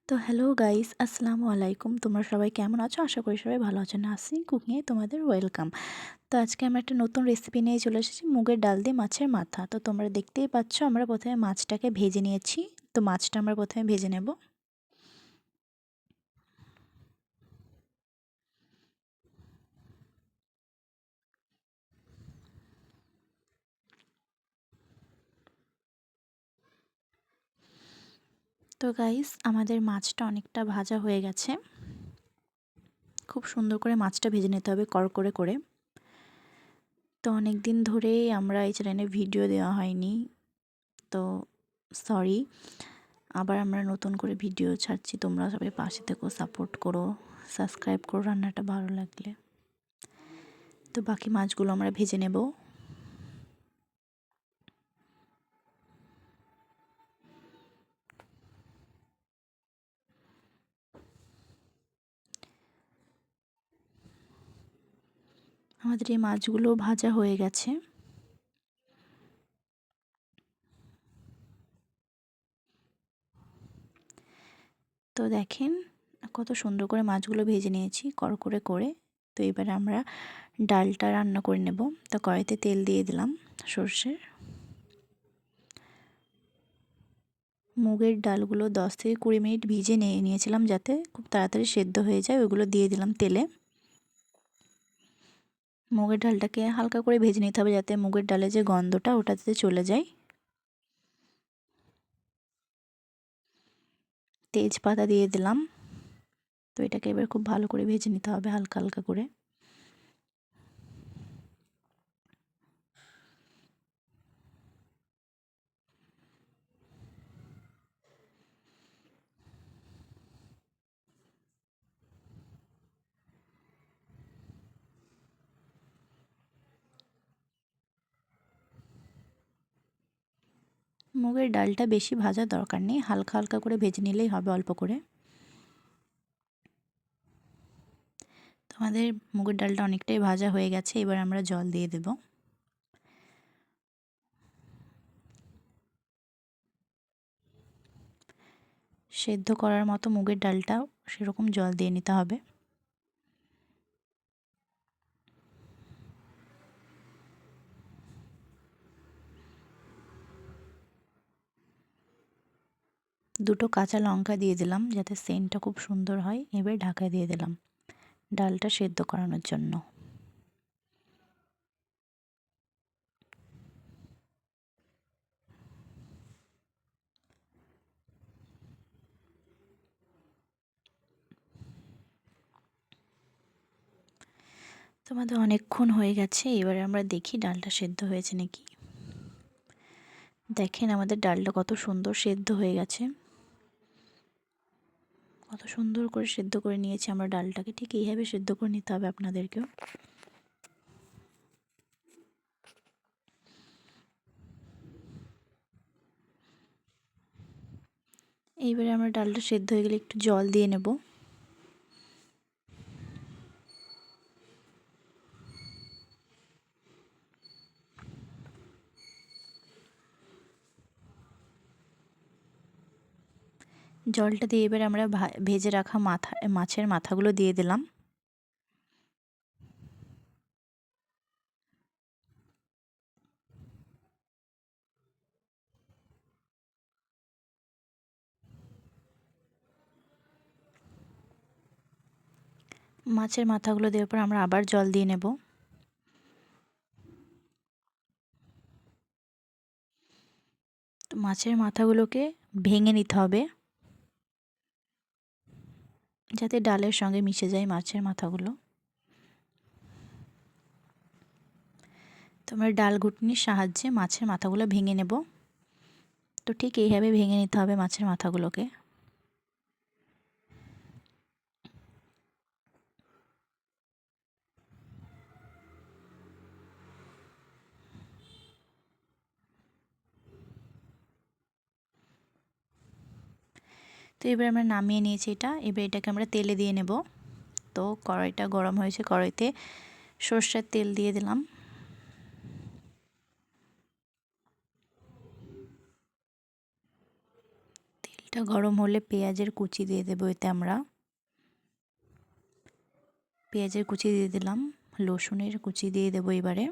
তো hello guys, আসসালামু আলাইকুম। তোমরা সবাই কেমন আছো? আশা করি সবাই ভালো আছো। নাসরিন কুকিংয়ে তোমাদের ওয়েলকাম। তো আজকে আমরা একটা নতুন রেসিপি নিয়ে চলে এসেছি, মুগের ডাল দিয়ে মাছের মাথা। তো তোমরা দেখতেই পাচ্ছ, আমরা প্রথমে মাছটাকে ভেজে নিয়েছি। তো মাছটা আমরা প্রথমে ভেজে নেব। তো গাইস, আমাদের মাছটা অনেকটা ভাজা হয়ে গেছে। খুব সুন্দর করে মাছটা ভেজে নিতে হবে কড়কড়ে করে। তো অনেক দিন ধরেই আমরা এই চ্যানেলে ভিডিও দেওয়া হয়নি, তো সরি। আবার আমরা নতুন করে ভিডিও ছাড়ছি, তোমরা সবাই পাশে থেকো, সাপোর্ট করো, সাবস্ক্রাইব করো রান্নাটা ভালো লাগলে। তো বাকি মাছগুলো আমরা ভেজে নেব। আমাদের এই মাছগুলো ভাজা হয়ে গেছে। তো দেখেন কত সুন্দর করে মাছগুলো ভেজে নিয়েছি কড়কড়ে করে। তো এবারে আমরা ডালটা রান্না করে নেব। তো কড়াইতে তেল দিয়ে দিলাম সর্ষের। মুগের ডালগুলো 10 থেকে 20 মিনিট ভিজে নিয়েছিলাম, যাতে খুব তাড়াতাড়ি সেদ্ধ হয়ে যায়। ওইগুলো দিয়ে দিলাম তেলে। মুগের ডালটাকে হালকা করে ভেজে নিতে হবে, যাতে মুগের ডালে যে গন্ধটা ওটা যাতে চলে যায়। তেজপাতা দিয়ে দিলাম। তো এটাকে এবার খুব ভালো করে ভেজে নিতে হবে হালকা হালকা করে। মুগের ডালটা বেশি ভাজার দরকার নেই, হালকা হালকা করে ভেজে নিলেই হবে, অল্প করে। তো আমাদের মুগের ডালটা অনেকটাই ভাজা হয়ে গেছে, এবার আমরা জল দিয়ে দেব। সেদ্ধ করার মতো মুগের ডালটাও সেরকম জল দিয়ে নিতে হবে। দুটো কাঁচা লঙ্কা দিয়ে দিলাম, যাতে সেন্টটা খুব সুন্দর হয়। এবার ঢাকা দিয়ে দিলাম ডালটা সেদ্ধ করানোর জন্য। তোমাদের অনেকক্ষণ হয়ে গেছে, এবারে আমরা দেখি ডালটা সেদ্ধ হয়েছে নাকি। দেখেন আমাদের ডালটা কত সুন্দর সেদ্ধ হয়ে গেছে। কত সুন্দর করে সেদ্ধ করে নিয়েছি আমরা ডালটাকে। ঠিক এইভাবে সেদ্ধ করে নিতে হবে আপনাদেরকেও। এইবারে আমরা ডালটা সেদ্ধ হয়ে গেলে একটু জল দিয়ে নেব। জলটা দিয়ে এবারে আমরা ভেজে রাখা মাছের মাথাগুলো দিয়ে দিলাম। মাছের মাথাগুলো দেওয়ার পর আমরা আবার জল দিয়ে নেব। তো মাছের মাথাগুলোকে ভেঙে নিতে হবে, যাতে ডালের সঙ্গে মিশে যায় মাছের মাথাগুলো। তো আমরা ডাল ঘুটনির সাহায্যে মাছের মাথাগুলো ভেঙে নেব। তো ঠিক এইভাবে ভেঙে নিতে হবে মাছের মাথাগুলোকে। তো এবার আমরা নামিয়ে নিয়েছি এটা। এবার এটাকে আমরা তেলে দিয়ে নেব। তো কড়াইটা গরম হয়েছে, কড়াইতে সর্ষের তেল দিয়ে দিলাম। এটা গরম হলে পেঁয়াজের কুচি দিয়ে দেবো। এতে আমরা পেঁয়াজের কুচি দিয়ে দিলাম, রসুনের কুচি দিয়ে দেবো। এবারে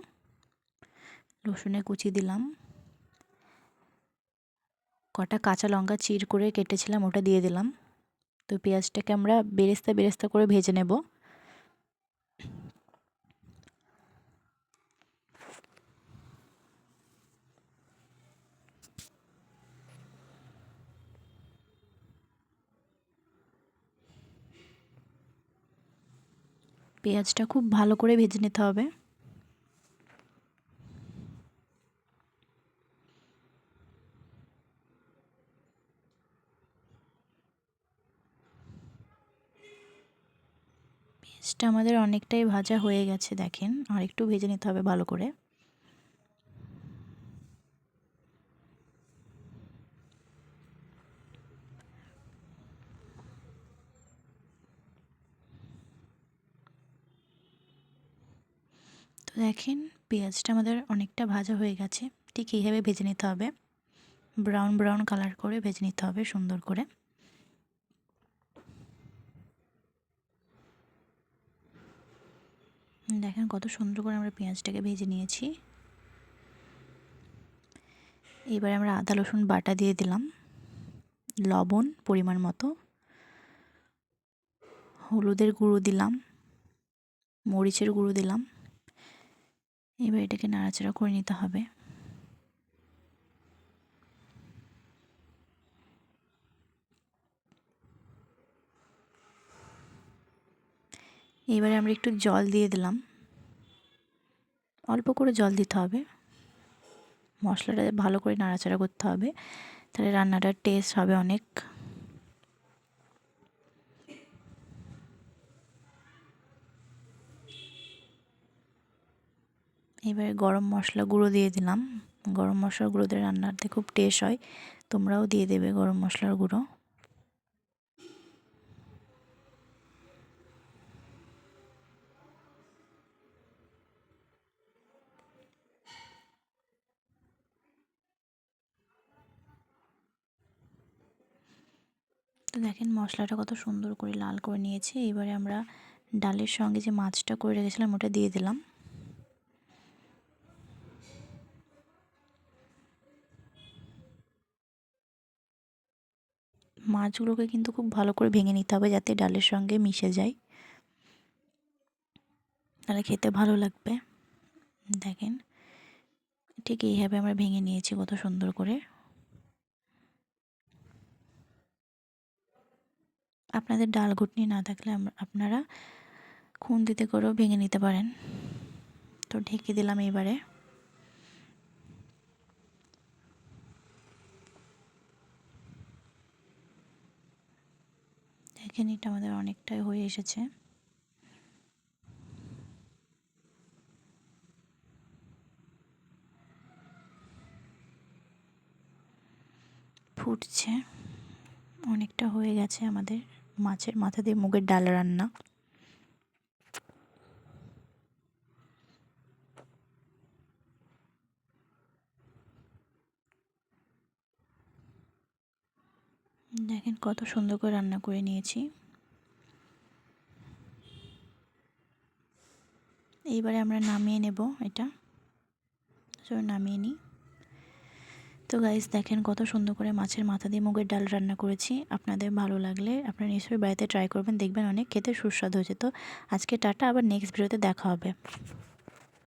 রসুনের কুচি দিলাম, কটা কাঁচা লঙ্কা চির করে কেটেছিলাম ওটা দিয়ে দিলাম। তো পেঁয়াজটাকে আমরা বেরেস্তা বেরেস্তা করে ভেজে নেব। পেঁয়াজটা খুব ভালো করে ভেজে নিতে হবে। পেঁয়াজটা আমাদের অনেকটাই ভাজা হয়ে গেছে, দেখেন আর একটু ভেজে নিতে হবে ভালো করে। তো দেখেন পেঁয়াজটা আমাদের অনেকটা ভাজা হয়ে গেছে, ঠিক এইভাবে ভেজে নিতে হবে, ব্রাউন ব্রাউন কালার করে ভেজে নিতে হবে সুন্দর করে। দেখেন কত সুন্দর করে আমরা পেঁয়াজটাকে ভেজে নিয়েছি। এবারে আমরা আদা রসুন বাটা দিয়ে দিলাম, লবণ পরিমাণ মতো, হলুদের গুঁড়ো দিলাম, মরিচের গুঁড়ো দিলাম। এবার এটাকে নাড়াচাড়া করে নিতে হবে। এবারে আমরা একটু জল দিয়ে দিলাম, অল্প করে জল দিতে হবে। মশলাটা ভালো করে নাড়াচাড়া করতে হবে, তাহলে রান্নাটার টেস্ট হবে অনেক। এবারে গরম মশলা গুঁড়ো দিয়ে দিলাম। গরম মশলার গুঁড়ো দিয়ে রান্নাতে খুব টেস্ট হয়, তোমরাও দিয়ে দেবে গরম মশলার গুঁড়ো। তো দেখেন মশলাটা কত সুন্দর করে লাল করে নিয়েছি। এবারে আমরা ডালের সঙ্গে যে মাছটা করে রেখেছিলাম ওটা দিয়ে দিলাম। মাছগুলোকে কিন্তু খুব ভালো করে ভেঙে নিতে হবে যাতে ডালের সঙ্গে মিশে যায়, তাহলে খেতে ভালো লাগবে। দেখেন ঠিক এইভাবে আমরা ভেঙে নিয়েছি কত সুন্দর করে। আপনাদের ডাল ঘুটনি না থাকলে আপনারা খুন্তিতে করেও ভেঙে নিতে পারেন। তো ঢেকে দিলাম। এবারে দেখেন এটা আমাদের অনেকটাই হয়ে এসেছে। ফুটছে, অনেকটা হয়ে গেছে আমাদের মাছের মাথা দিয়ে মুগের ডাল রান্না। দেখেন কত সুন্দর করে রান্না করে নিয়েছি। এইবারে আমরা নামিয়ে নেব এটা, নামিয়ে নিই। তো গাইস দেখেন কত সুন্দর করে মাছের মাথা দিয়ে মুগের ডাল রান্না করেছি। আপনাদের ভালো লাগলে আপনারা নিশ্চয়ই বাড়িতে ট্রাই করবেন, দেখবেন অনেক খেতে সুস্বাদু হয়েছে। তো আজকে টাটা, আবার নেক্সট ভিডিওতে দেখা হবে।